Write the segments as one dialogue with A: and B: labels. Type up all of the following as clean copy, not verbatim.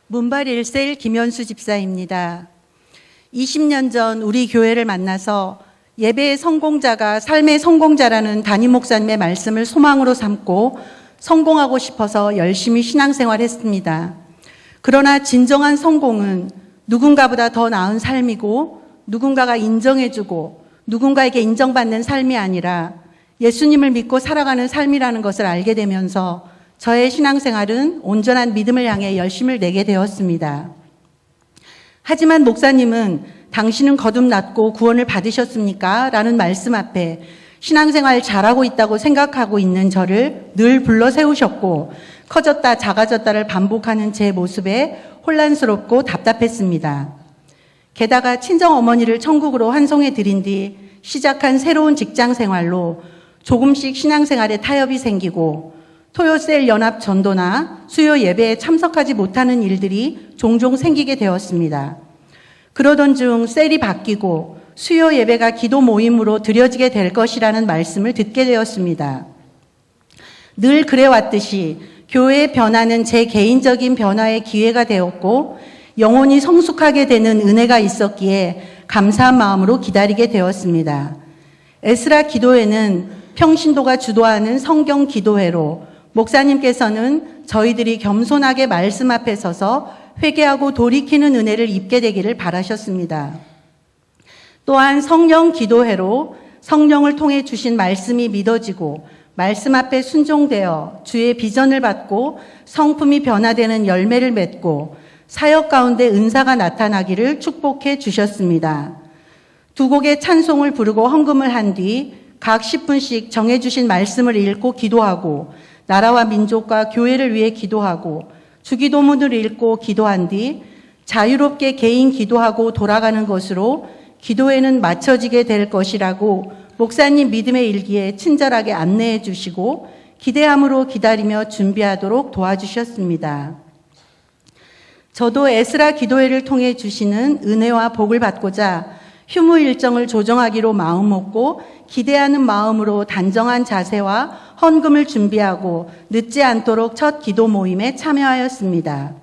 A: 문발 1셀 김현수 집사입니다. 20년 전 우리 교회를 만나서 예배의 성공자가 삶의 성공자라는 담임 목사님의 말씀을 소망으로 삼고 성공하고 싶어서 열심히 신앙생활했습니다. 그러나 진정한 성공은 누군가보다 더 나은 삶이고 누군가가 인정해주고 누군가에게 인정받는 삶이 아니라 예수님을 믿고 살아가는 삶이라는 것을 알게 되면서 저의 신앙생활은 온전한 믿음을 향해 열심을 내게 되었습니다. 하지만 목사님은 당신은 거듭났고 구원을 받으셨습니까? 라는 말씀 앞에 신앙생활 잘하고 있다고 생각하고 있는 저를 늘 불러 세우셨고 커졌다 작아졌다를 반복하는 제 모습에 혼란스럽고 답답했습니다. 게다가 친정어머니를 천국으로 환송해 드린 뒤 시작한 새로운 직장생활로 조금씩 신앙생활에 타협이 생기고 토요셀 연합 전도나 수요 예배에 참석하지 못하는 일들이 종종 생기게 되었습니다. 그러던 중 셀이 바뀌고 수요 예배가 기도 모임으로 드려지게 될 것이라는 말씀을 듣게 되었습니다. 늘 그래왔듯이 교회의 변화는 제 개인적인 변화의 기회가 되었고 영혼이 성숙하게 되는 은혜가 있었기에 감사한 마음으로 기다리게 되었습니다. 에스라 기도회는 평신도가 주도하는 성경 기도회로 목사님께서는 저희들이 겸손하게 말씀 앞에 서서 회개하고 돌이키는 은혜를 입게 되기를 바라셨습니다. 또한 성령 기도회로 성령을 통해 주신 말씀이 믿어지고 말씀 앞에 순종되어 주의 비전을 받고 성품이 변화되는 열매를 맺고 사역 가운데 은사가 나타나기를 축복해 주셨습니다. 두 곡의 찬송을 부르고 헌금을 한 뒤 각 10분씩 정해주신 말씀을 읽고 기도하고 나라와 민족과 교회를 위해 기도하고 주기도문을 읽고 기도한 뒤 자유롭게 개인 기도하고 돌아가는 것으로 기도회는 마쳐지게 될 것이라고 목사님 믿음의 일기에 친절하게 안내해 주시고 기대함으로 기다리며 준비하도록 도와주셨습니다. 저도 에스라 기도회를 통해 주시는 은혜와 복을 받고자 휴무 일정을 조정하기로 마음먹고 기대하는 마음으로 단정한 자세와 헌금을 준비하고 늦지 않도록 첫 기도 모임에 참여하였습니다.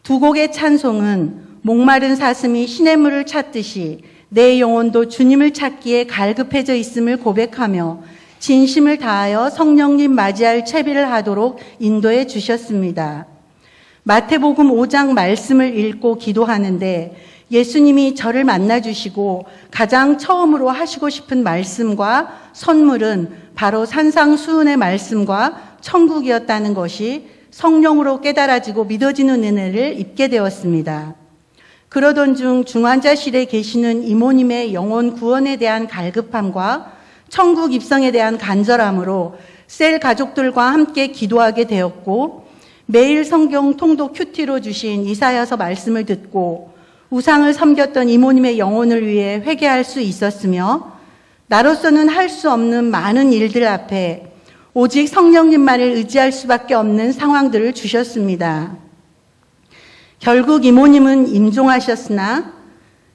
A: 두 곡의 찬송은 목마른 사슴이 시냇물을 찾듯이 내 영혼도 주님을 찾기에 갈급해져 있음을 고백하며 진심을 다하여 성령님 맞이할 채비를 하도록 인도해 주셨습니다. 마태복음 5장 말씀을 읽고 기도하는데 예수님이 저를 만나주시고 가장 처음으로 하시고 싶은 말씀과 선물은 바로 산상수훈의 말씀과 천국이었다는 것이 성령으로 깨달아지고 믿어지는 은혜를 입게 되었습니다. 그러던 중 중환자실에 계시는 이모님의 영혼 구원에 대한 갈급함과 천국 입성에 대한 간절함으로 셀 가족들과 함께 기도하게 되었고 매일 성경 통독 큐티로 주신 이사야서 말씀을 듣고 우상을 섬겼던 이모님의 영혼을 위해 회개할 수 있었으며 나로서는 할 수 없는 많은 일들 앞에 오직 성령님만을 의지할 수밖에 없는 상황들을 주셨습니다. 결국 이모님은 임종하셨으나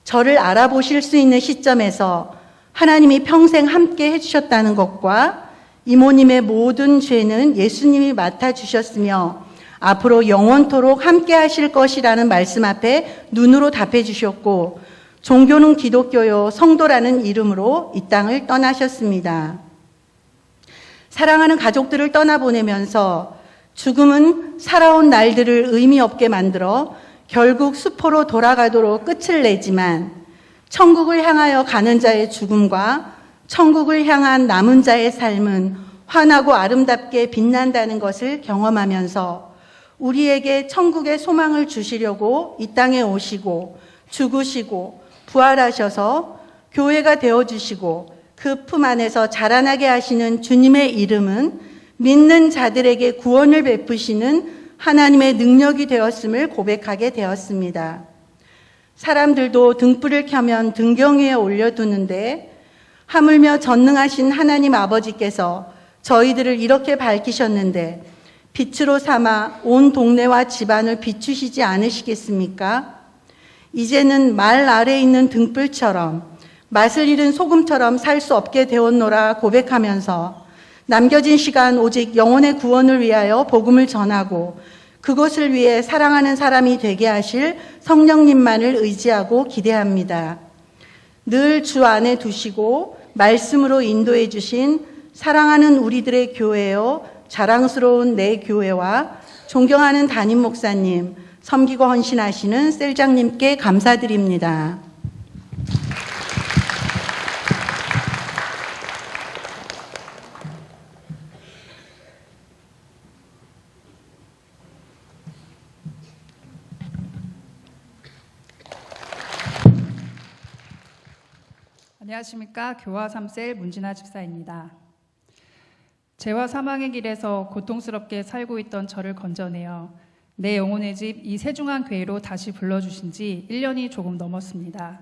A: 저를 알아보실 수 있는 시점에서 하나님이 평생 함께 해주셨다는 것과 이모님의 모든 죄는 예수님이 맡아주셨으며 앞으로 영원토록 함께 하실 것이라는 말씀 앞에 눈으로 답해 주셨고 종교는 기독교요 성도라는 이름으로 이 땅을 떠나셨습니다. 사랑하는 가족들을 떠나보내면서 죽음은 살아온 날들을 의미 없게 만들어 결국 수포로 돌아가도록 끝을 내지만 천국을 향하여 가는 자의 죽음과 천국을 향한 남은 자의 삶은 환하고 아름답게 빛난다는 것을 경험하면서 우리에게 천국의 소망을 주시려고 이 땅에 오시고 죽으시고 부활하셔서 교회가 되어주시고 그 품 안에서 자라나게 하시는 주님의 이름은 믿는 자들에게 구원을 베푸시는 하나님의 능력이 되었음을 고백하게 되었습니다. 사람들도 등불을 켜면 등경 위에 올려두는데 하물며 전능하신 하나님 아버지께서 저희들을 이렇게 밝히셨는데 빛으로 삼아 온 동네와 집안을 비추시지 않으시겠습니까? 이제는 말 아래에 있는 등불처럼 맛을 잃은 소금처럼 살 수 없게 되었노라 고백하면서 남겨진 시간 오직 영혼의 구원을 위하여 복음을 전하고 그것을 위해 사랑하는 사람이 되게 하실 성령님만을 의지하고 기대합니다. 늘 주 안에 두시고 말씀으로 인도해 주신 사랑하는 우리들의 교회요, 자랑스러운 내 교회와 존경하는 담임 목사님, 섬기고 헌신하시는 셀장님께 감사드립니다.
B: 안녕하십니까. 교화 3셀 문진아 집사입니다. 죄와 사망의 길에서 고통스럽게 살고 있던 저를 건져내어 내 영혼의 집 이 세중한 교회로 다시 불러주신 지 1년이 조금 넘었습니다.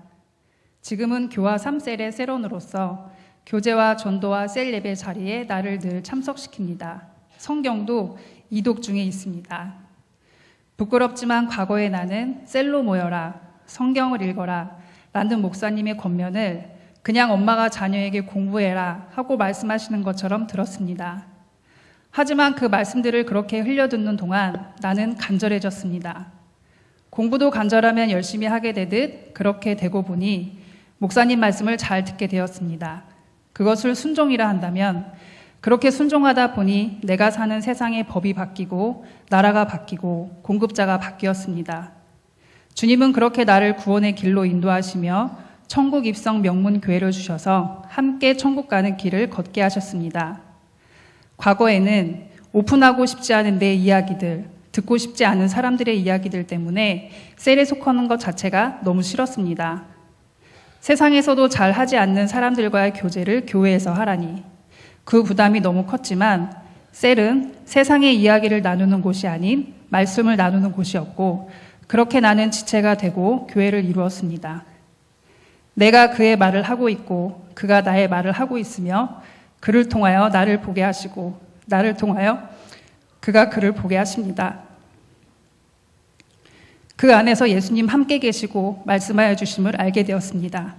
B: 지금은 교화 3셀의 셀원으로서 교제와 전도와 셀 예배 자리에 나를 늘 참석시킵니다. 성경도 이독 중에 있습니다. 부끄럽지만 과거의 나는 셀로 모여라, 성경을 읽어라 라는 목사님의 권면을 그냥 엄마가 자녀에게 공부해라 하고 말씀하시는 것처럼 들었습니다. 하지만 그 말씀들을 그렇게 흘려듣는 동안 나는 간절해졌습니다. 공부도 간절하면 열심히 하게 되듯 그렇게 되고 보니 목사님 말씀을 잘 듣게 되었습니다. 그것을 순종이라 한다면 그렇게 순종하다 보니 내가 사는 세상의 법이 바뀌고 나라가 바뀌고 공급자가 바뀌었습니다. 주님은 그렇게 나를 구원의 길로 인도하시며 천국 입성 명문 교회를 주셔서 함께 천국 가는 길을 걷게 하셨습니다. 과거에는 오픈하고 싶지 않은 내 이야기들, 듣고 싶지 않은 사람들의 이야기들 때문에 셀에 속하는 것 자체가 너무 싫었습니다. 세상에서도 잘 하지 않는 사람들과의 교제를 교회에서 하라니 그 부담이 너무 컸지만 셀은 세상의 이야기를 나누는 곳이 아닌 말씀을 나누는 곳이었고 그렇게 나는 지체가 되고 교회를 이루었습니다. 내가 그의 말을 하고 있고 그가 나의 말을 하고 있으며 그를 통하여 나를 보게 하시고 나를 통하여 그가 그를 보게 하십니다. 그 안에서 예수님 함께 계시고 말씀하여 주심을 알게 되었습니다.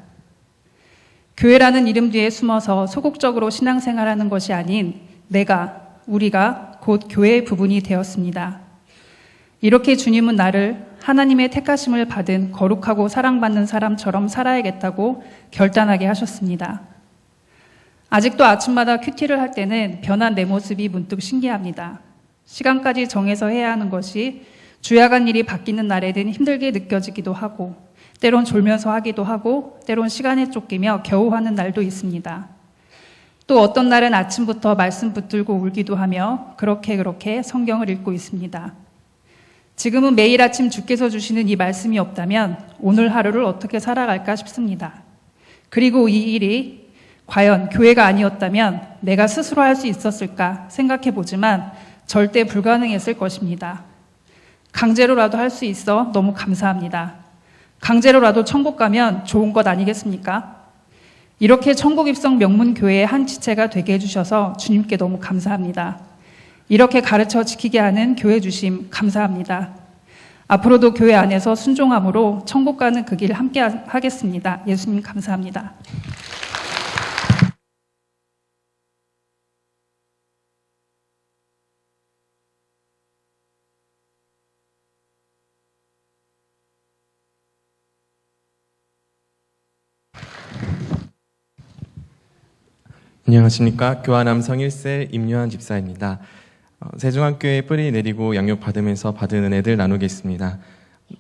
B: 교회라는 이름 뒤에 숨어서 소극적으로 신앙생활하는 것이 아닌 우리가 곧 교회의 부분이 되었습니다. 이렇게 주님은 나를 하나님의 택하심을 받은 거룩하고 사랑받는 사람처럼 살아야겠다고 결단하게 하셨습니다. 아직도 아침마다 큐티를 할 때는 변한 내 모습이 문득 신기합니다. 시간까지 정해서 해야 하는 것이 주야간 일이 바뀌는 날에는 힘들게 느껴지기도 하고 때론 졸면서 하기도 하고 때론 시간에 쫓기며 겨우 하는 날도 있습니다. 또 어떤 날은 아침부터 말씀 붙들고 울기도 하며 그렇게 성경을 읽고 있습니다. 지금은 매일 아침 주께서 주시는 이 말씀이 없다면 오늘 하루를 어떻게 살아갈까 싶습니다. 그리고 이 일이 과연 교회가 아니었다면 내가 스스로 할 수 있었을까 생각해 보지만 절대 불가능했을 것입니다. 강제로라도 할 수 있어 너무 감사합니다. 강제로라도 천국 가면 좋은 것 아니겠습니까? 이렇게 천국 입성 명문 교회의 한 지체가 되게 해주셔서 주님께 너무 감사합니다. 이렇게 가르쳐 지키게 하는 교회 주심 감사합니다. 앞으로도 교회 안에서 순종함으로 천국 가는 그 길 함께 하겠습니다. 예수님 감사합니다.
C: 안녕하십니까. 교화남성 1셀 임요한 집사입니다. 세중학교에 뿌리 내리고 양육받으면서 받은 은혜들 나누겠습니다.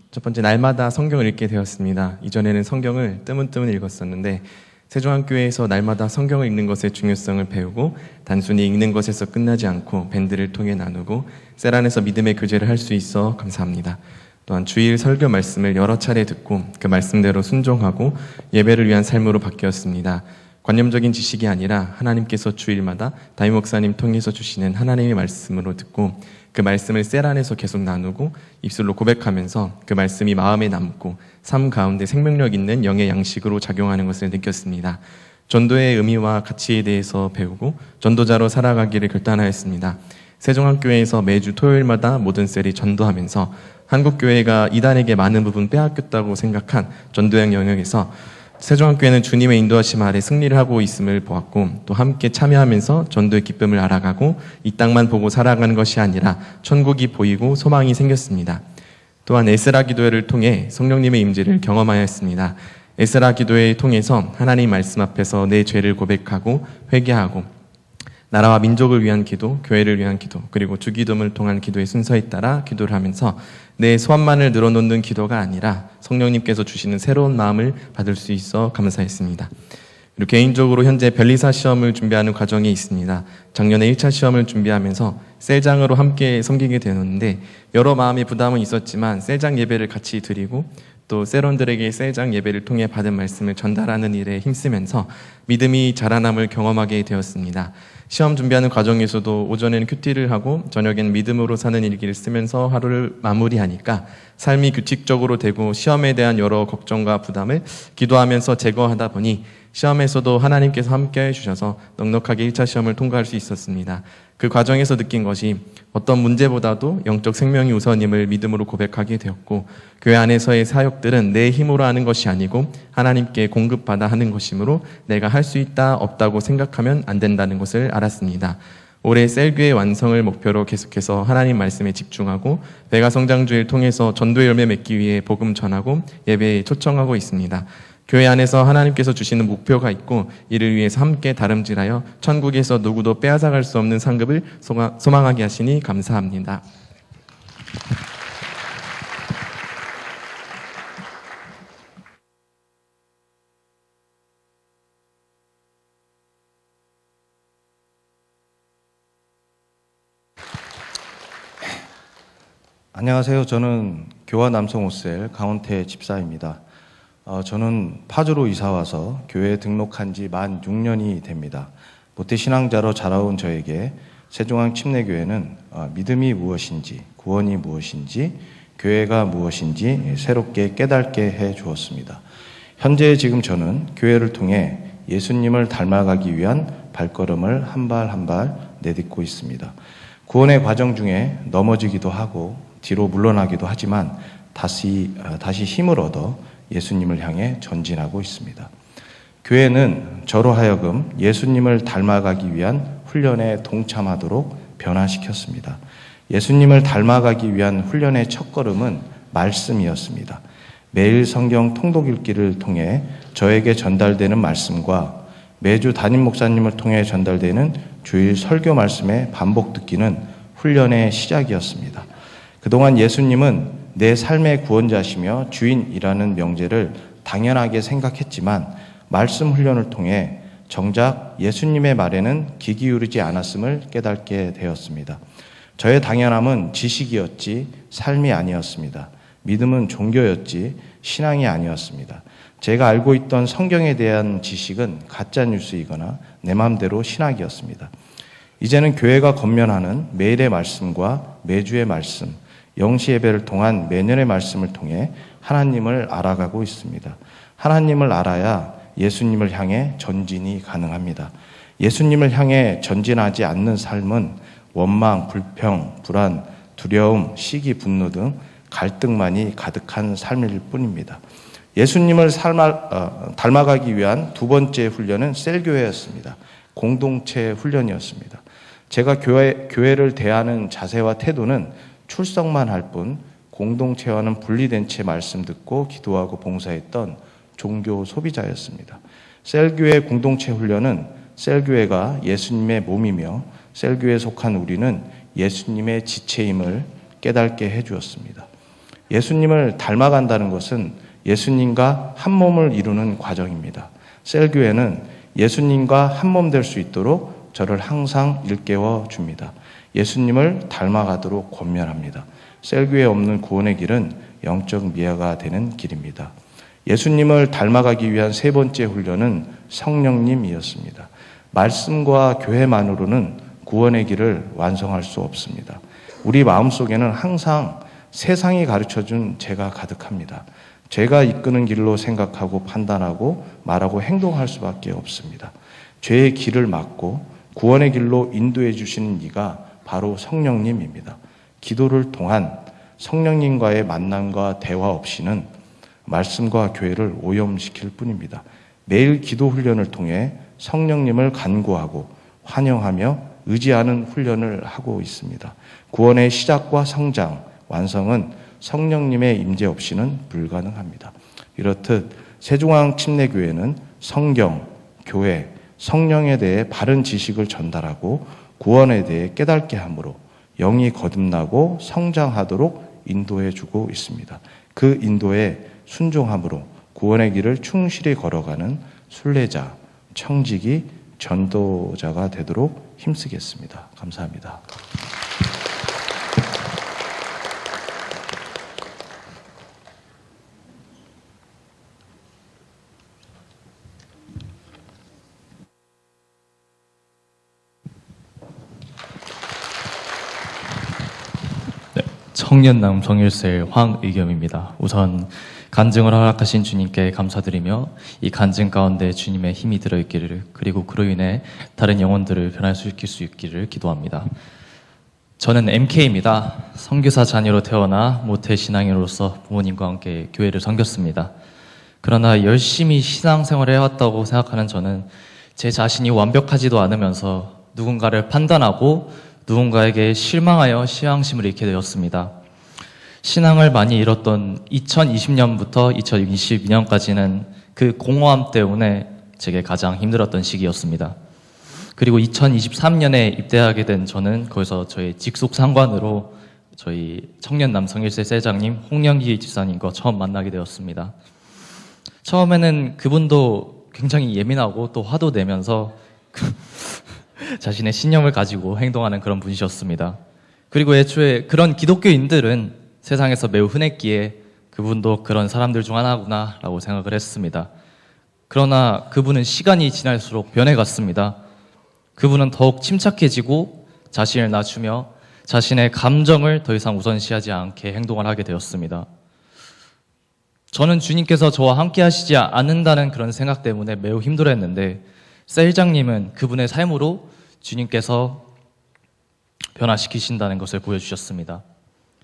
C: 첫 번째, 날마다 성경을 읽게 되었습니다. 이전에는 성경을 뜨문뜨문 읽었었는데 세중학교에서 날마다 성경을 읽는 것의 중요성을 배우고 단순히 읽는 것에서 끝나지 않고 밴드를 통해 나누고 셀 안에서 믿음의 교제를 할 수 있어 감사합니다. 또한 주일 설교 말씀을 여러 차례 듣고 그 말씀대로 순종하고 예배를 위한 삶으로 바뀌었습니다. 관념적인 지식이 아니라 하나님께서 주일마다 담임 목사님 통해서 주시는 하나님의 말씀으로 듣고 그 말씀을 셀 안에서 계속 나누고 입술로 고백하면서 그 말씀이 마음에 남고 삶 가운데 생명력 있는 영의 양식으로 작용하는 것을 느꼈습니다. 전도의 의미와 가치에 대해서 배우고 전도자로 살아가기를 결단하였습니다. 세종학교에서 매주 토요일마다 모든 셀이 전도하면서 한국교회가 이단에게 많은 부분 빼앗겼다고 생각한 전도양 영역에서 세종학교에는 주님의 인도하심 아래 승리를 하고 있음을 보았고 또 함께 참여하면서 전도의 기쁨을 알아가고 이 땅만 보고 살아가는 것이 아니라 천국이 보이고 소망이 생겼습니다. 또한 에스라 기도회를 통해 성령님의 임재를 경험하였습니다. 에스라 기도회를 통해서 하나님 말씀 앞에서 내 죄를 고백하고 회개하고 나라와 민족을 위한 기도, 교회를 위한 기도, 그리고 주기도문을 통한 기도의 순서에 따라 기도를 하면서 내 소원만을 늘어놓는 기도가 아니라 성령님께서 주시는 새로운 마음을 받을 수 있어 감사했습니다. 그리고 개인적으로 현재 변리사 시험을 준비하는 과정에 있습니다. 작년에 1차 시험을 준비하면서 셀장으로 함께 섬기게 되었는데 여러 마음의 부담은 있었지만 셀장 예배를 같이 드리고 또 셀원들에게 셀장 예배를 통해 받은 말씀을 전달하는 일에 힘쓰면서 믿음이 자라남을 경험하게 되었습니다. 시험 준비하는 과정에서도 오전에는 큐티를 하고 저녁에는 믿음으로 사는 일기를 쓰면서 하루를 마무리하니까 삶이 규칙적으로 되고 시험에 대한 여러 걱정과 부담을 기도하면서 제거하다 보니 시험에서도 하나님께서 함께 해주셔서 넉넉하게 1차 시험을 통과할 수 있었습니다. 그 과정에서 느낀 것이 어떤 문제보다도 영적 생명이 우선임을 믿음으로 고백하게 되었고 교회 안에서의 사역들은 내 힘으로 하는 것이 아니고 하나님께 공급받아 하는 것이므로 내가 할 수 있다 없다고 생각하면 안 된다는 것을 알았습니다. 올해 셀교회 완성을 목표로 계속해서 하나님 말씀에 집중하고 배가성장주의를 통해서 전도의 열매 맺기 위해 복음 전하고 예배에 초청하고 있습니다. 교회 안에서 하나님께서 주시는 목표가 있고 이를 위해서 함께 다름질하여 천국에서 누구도 빼앗아갈 수 없는 상급을 소망하게 하시니 감사합니다.
D: 안녕하세요. 저는 교화 남성 5셀 강원태 집사입니다. 저는 파주로 이사와서 교회에 등록한 지 만 6년이 됩니다. 모태신앙자로 자라온 저에게 세종항 침례교회는 믿음이 무엇인지, 구원이 무엇인지, 교회가 무엇인지 새롭게 깨닫게 해 주었습니다. 현재 지금 저는 교회를 통해 예수님을 닮아가기 위한 발걸음을 한 발 한 발 내딛고 있습니다. 구원의 과정 중에 넘어지기도 하고 뒤로 물러나기도 하지만 다시 힘을 얻어 예수님을 향해 전진하고 있습니다. 교회는 저로 하여금 예수님을 닮아가기 위한 훈련에 동참하도록 변화시켰습니다. 예수님을 닮아가기 위한 훈련의 첫걸음은 말씀이었습니다. 매일 성경 통독 읽기를 통해 저에게 전달되는 말씀과 매주 담임 목사님을 통해 전달되는 주일 설교 말씀의 반복 듣기는 훈련의 시작이었습니다. 그동안 예수님은 내 삶의 구원자시며 주인이라는 명제를 당연하게 생각했지만 말씀 훈련을 통해 정작 예수님의 말에는 귀 기울이지 않았음을 깨닫게 되었습니다. 저의 당연함은 지식이었지 삶이 아니었습니다. 믿음은 종교였지 신앙이 아니었습니다. 제가 알고 있던 성경에 대한 지식은 가짜 뉴스이거나 내 마음대로 신학이었습니다. 이제는 교회가 권면하는 매일의 말씀과 매주의 말씀, 영시 예배를 통한 매년의 말씀을 통해 하나님을 알아가고 있습니다. 하나님을 알아야 예수님을 향해 전진이 가능합니다. 예수님을 향해 전진하지 않는 삶은 원망, 불평, 불안, 두려움, 시기, 분노 등 갈등만이 가득한 삶일 뿐입니다. 예수님을 닮아가기 위한 두 번째 훈련은 셀교회였습니다. 공동체 훈련이었습니다. 제가 교회를 대하는 자세와 태도는 출석만 할 뿐 공동체와는 분리된 채 말씀 듣고 기도하고 봉사했던 종교 소비자였습니다. 셀교회 공동체 훈련은 셀교회가 예수님의 몸이며 셀교회에 속한 우리는 예수님의 지체임을 깨닫게 해주었습니다. 예수님을 닮아간다는 것은 예수님과 한 몸을 이루는 과정입니다. 셀교회는 예수님과 한 몸 될 수 있도록 저를 항상 일깨워 줍니다. 예수님을 닮아가도록 권면합니다. 셀교회에 없는 구원의 길은 영적 미아가 되는 길입니다. 예수님을 닮아가기 위한 세 번째 훈련은 성령님이었습니다. 말씀과 교회만으로는 구원의 길을 완성할 수 없습니다. 우리 마음속에는 항상 세상이 가르쳐준 죄가 가득합니다. 죄가 이끄는 길로 생각하고 판단하고 말하고 행동할 수밖에 없습니다. 죄의 길을 막고 구원의 길로 인도해 주시는 이가 바로 성령님입니다. 기도를 통한 성령님과의 만남과 대화 없이는 말씀과 교회를 오염시킬 뿐입니다. 매일 기도 훈련을 통해 성령님을 간구하고 환영하며 의지하는 훈련을 하고 있습니다. 구원의 시작과 성장, 완성은 성령님의 임재 없이는 불가능합니다. 이렇듯 세중앙침례교회는 성경, 교회, 성령에 대해 바른 지식을 전달하고 구원에 대해 깨닫게 함으로 영이 거듭나고 성장하도록 인도해주고 있습니다. 그 인도에 순종함으로 구원의 길을 충실히 걸어가는 순례자, 청지기, 전도자가 되도록 힘쓰겠습니다. 감사합니다.
E: 청년남 정일셀 황의겸입니다. 우선 간증을 허락하신 주님께 감사드리며 이 간증 가운데 주님의 힘이 들어있기를, 그리고 그로 인해 다른 영혼들을 변화시킬 수 있기를 기도합니다. 저는 MK입니다. 선교사 자녀로 태어나 모태신앙인으로서 부모님과 함께 교회를 섬겼습니다. 그러나 열심히 신앙생활을 해왔다고 생각하는 저는 제 자신이 완벽하지도 않으면서 누군가를 판단하고 누군가에게 실망하여 신앙심을 잃게 되었습니다. 신앙을 많이 잃었던 2020년부터 2022년까지는 그 공허함 때문에 제게 가장 힘들었던 시기였습니다. 그리고 2023년에 입대하게 된 저는 거기서 저희 직속 상관으로 저희 청년남 성일세 세장님 홍영기 집사님과 처음 만나게 되었습니다. 처음에는 그분도 굉장히 예민하고 또 화도 내면서 자신의 신념을 가지고 행동하는 그런 분이셨습니다. 그리고 애초에 그런 기독교인들은 세상에서 매우 흔했기에 그분도 그런 사람들 중 하나구나 라고 생각을 했습니다. 그러나 그분은 시간이 지날수록 변해갔습니다. 그분은 더욱 침착해지고 자신을 낮추며 자신의 감정을 더 이상 우선시하지 않게 행동을 하게 되었습니다. 저는 주님께서 저와 함께 하시지 않는다는 그런 생각 때문에 매우 힘들어했는데 셀장님은 그분의 삶으로 주님께서 변화시키신다는 것을 보여주셨습니다.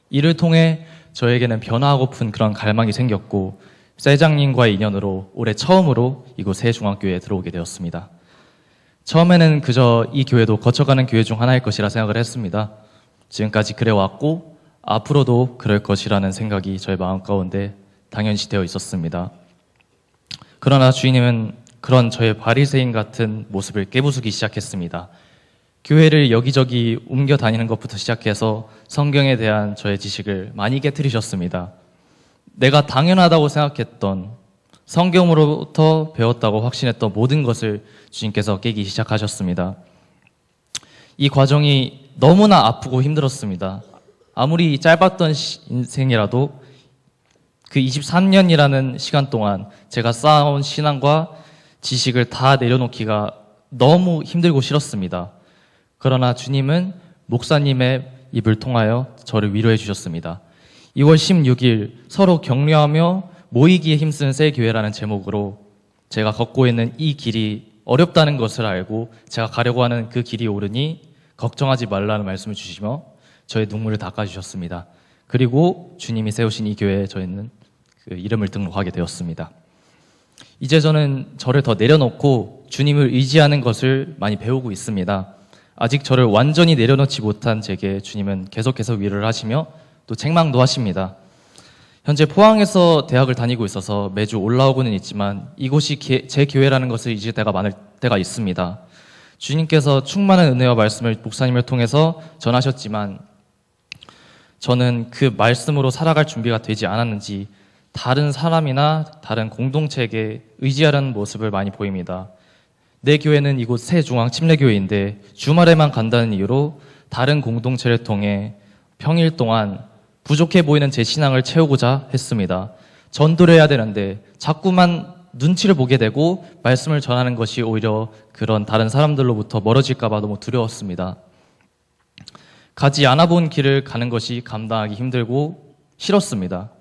E: 이를 통해 저에게는 변화하고픈 그런 갈망이 생겼고 셀장님과의 인연으로 올해 처음으로 이곳 세중앙교회에 들어오게 되었습니다. 처음에는 그저 이 교회도 거쳐가는 교회 중 하나일 것이라 생각을 했습니다. 지금까지 그래왔고 앞으로도 그럴 것이라는 생각이 저의 마음 가운데 당연시 되어 있었습니다. 그러나 주님은 그런 저의 바리새인 같은 모습을 깨부수기 시작했습니다. 교회를 여기저기 옮겨 다니는 것부터 시작해서 성경에 대한 저의 지식을 많이 깨트리셨습니다. 내가 당연하다고 생각했던 성경으로부터 배웠다고 확신했던 모든 것을 주님께서 깨기 시작하셨습니다. 이 과정이 너무나 아프고 힘들었습니다. 아무리 짧았던 인생이라도 그 23년이라는 시간 동안 제가 쌓아온 신앙과 지식을 다 내려놓기가 너무 힘들고 싫었습니다. 그러나 주님은 목사님의 입을 통하여 저를 위로해 주셨습니다. 2월 16일 서로 격려하며 모이기에 힘쓰는 셀교회라는 제목으로 제가 걷고 있는 이 길이 어렵다는 것을 알고 제가 가려고 하는 그 길이 오르니 걱정하지 말라는 말씀을 주시며 저의 눈물을 닦아주셨습니다. 그리고 주님이 세우신 이 교회에 저희는 그 이름을 등록하게 되었습니다. 이제 저는 저를 더 내려놓고 주님을 의지하는 것을 많이 배우고 있습니다. 아직 저를 완전히 내려놓지 못한 제게 주님은 계속해서 위로를 하시며 또 책망도 하십니다. 현재 포항에서 대학을 다니고 있어서 매주 올라오고는 있지만 이곳이 제 교회라는 것을 잊을 때가 많을 때가 있습니다. 주님께서 충만한 은혜와 말씀을 목사님을 통해서 전하셨지만 저는 그 말씀으로 살아갈 준비가 되지 않았는지 다른 사람이나 다른 공동체에게 의지하려는 모습을 많이 보입니다. 내 교회는 이곳 세중앙침례교회인데 주말에만 간다는 이유로 다른 공동체를 통해 평일 동안 부족해 보이는 제 신앙을 채우고자 했습니다. 전도를 해야 되는데 자꾸만 눈치를 보게 되고 말씀을 전하는 것이 오히려 그런 다른 사람들로부터 멀어질까 봐 너무 두려웠습니다. 가지 않아 본 길을 가는 것이 감당하기 힘들고 싫었습니다.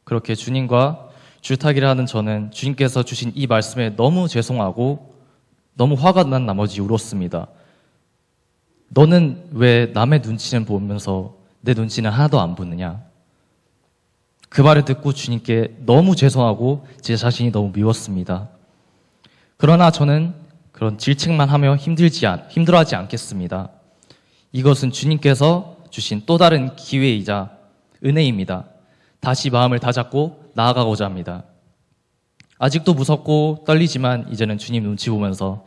E: 그렇게 주님과 줄타기를 하는 저는 주님께서 주신 이 말씀에 너무 죄송하고 너무 화가 난 나머지 울었습니다. 너는 왜 남의 눈치는 보면서 내 눈치는 하나도 안 보느냐? 그 말을 듣고 주님께 너무 죄송하고 제 자신이 너무 미웠습니다. 그러나 저는 그런 질책만 하며 힘들어하지 않겠습니다. 이것은 주님께서 주신 또 다른 기회이자 은혜입니다. 다시 마음을 다잡고 나아가고자 합니다. 아직도 무섭고 떨리지만 이제는 주님 눈치 보면서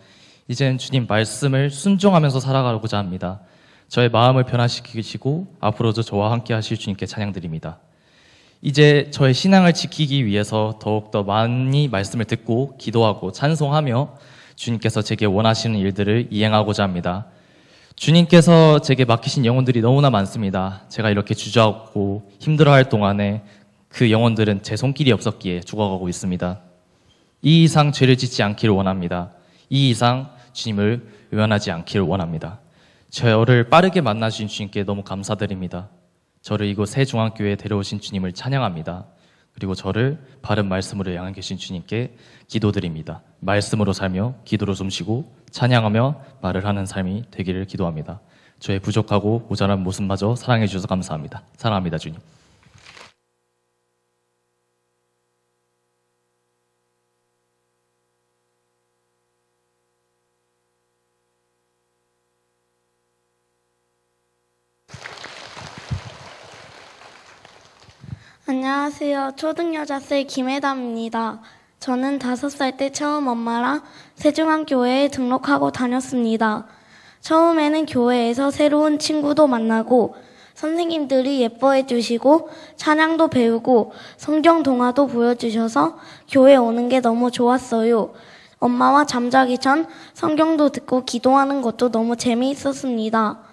E: 이제는 주님 말씀을 순종하면서 살아가고자 합니다. 저의 마음을 변화시키시고 앞으로도 저와 함께 하실 주님께 찬양드립니다. 이제 저의 신앙을 지키기 위해서 더욱더 많이 말씀을 듣고 기도하고 찬송하며 주님께서 제게 원하시는 일들을 이행하고자 합니다. 주님께서 제게 맡기신 영혼들이 너무나 많습니다. 제가 이렇게 주저하고 힘들어할 동안에 그 영혼들은 제 손길이 없었기에 죽어가고 있습니다. 이 이상 죄를 짓지 않기를 원합니다. 이 이상 주님을 외면하지 않기를 원합니다. 저를 빠르게 만나주신 주님께 너무 감사드립니다. 저를 이곳 새중앙교회에 데려오신 주님을 찬양합니다. 그리고 저를 바른 말씀으로 향해 계신 주님께 기도드립니다. 말씀으로 살며 기도로 숨쉬고 찬양하며 말을 하는 삶이 되기를 기도합니다. 저의 부족하고 모자란 모습마저 사랑해 주셔서 감사합니다. 사랑합니다, 주님.
F: 안녕하세요. 초등여자쌤 김혜담입니다. 저는 5살 때 처음 엄마랑 세중앙교회에 등록하고 다녔습니다. 처음에는 교회에서 새로운 친구도 만나고 선생님들이 예뻐해 주시고 찬양도 배우고 성경 동화도 보여주셔서 교회 오는 게 너무 좋았어요. 엄마와 잠자기 전 성경도 듣고 기도하는 것도 너무 재미있었습니다.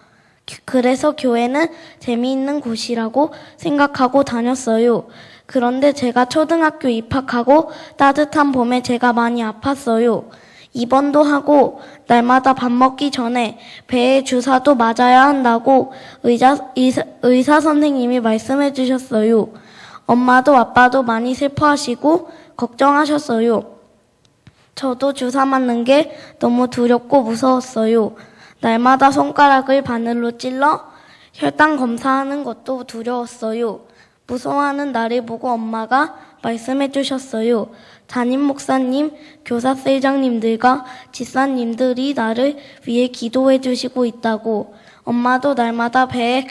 F: 그래서 교회는 재미있는 곳이라고 생각하고 다녔어요. 그런데 제가 초등학교 입학하고 따뜻한 봄에 제가 많이 아팠어요. 입원도 하고 날마다 밥 먹기 전에 배에 주사도 맞아야 한다고 의사 선생님이 말씀해 주셨어요. 엄마도 아빠도 많이 슬퍼하시고 걱정하셨어요. 저도 주사 맞는 게 너무 두렵고 무서웠어요. 날마다 손가락을 바늘로 찔러 혈당 검사하는 것도 두려웠어요. 무서워하는 나를 보고 엄마가 말씀해 주셨어요. 담임 목사님, 교사쌤장님들과 집사님들이 나를 위해 기도해 주시고 있다고. 엄마도 날마다 배에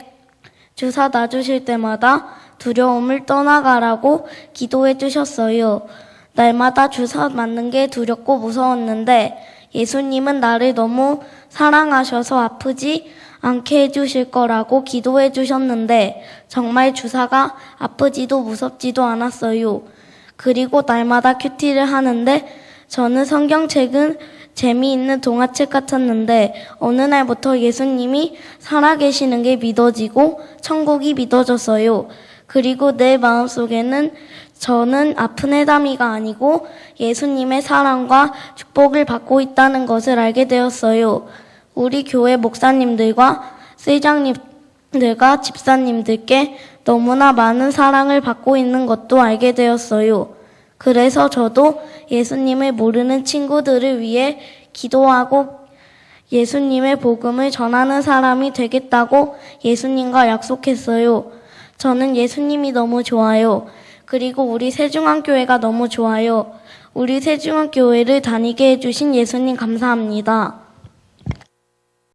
F: 주사 놔주실 때마다 두려움을 떠나가라고 기도해 주셨어요. 날마다 주사 맞는 게 두렵고 무서웠는데 예수님은 나를 너무 사랑하셔서 아프지 않게 해주실 거라고 기도해 주셨는데 정말 주사가 아프지도 무섭지도 않았어요. 그리고 날마다 큐티를 하는데 저는 성경책은 재미있는 동화책 같았는데 어느 날부터 예수님이 살아계시는 게 믿어지고 천국이 믿어졌어요. 그리고 내 마음속에는 저는 아픈 해담이가 아니고 예수님의 사랑과 축복을 받고 있다는 것을 알게 되었어요. 우리 교회 목사님들과 쌤장님들과 집사님들께 너무나 많은 사랑을 받고 있는 것도 알게 되었어요. 그래서 저도 예수님을 모르는 친구들을 위해 기도하고 예수님의 복음을 전하는 사람이 되겠다고 예수님과 약속했어요. 저는 예수님이 너무 좋아요. 그리고 우리 새중앙교회가 너무 좋아요. 우리 새중앙교회를 다니게 해주신 예수님 감사합니다.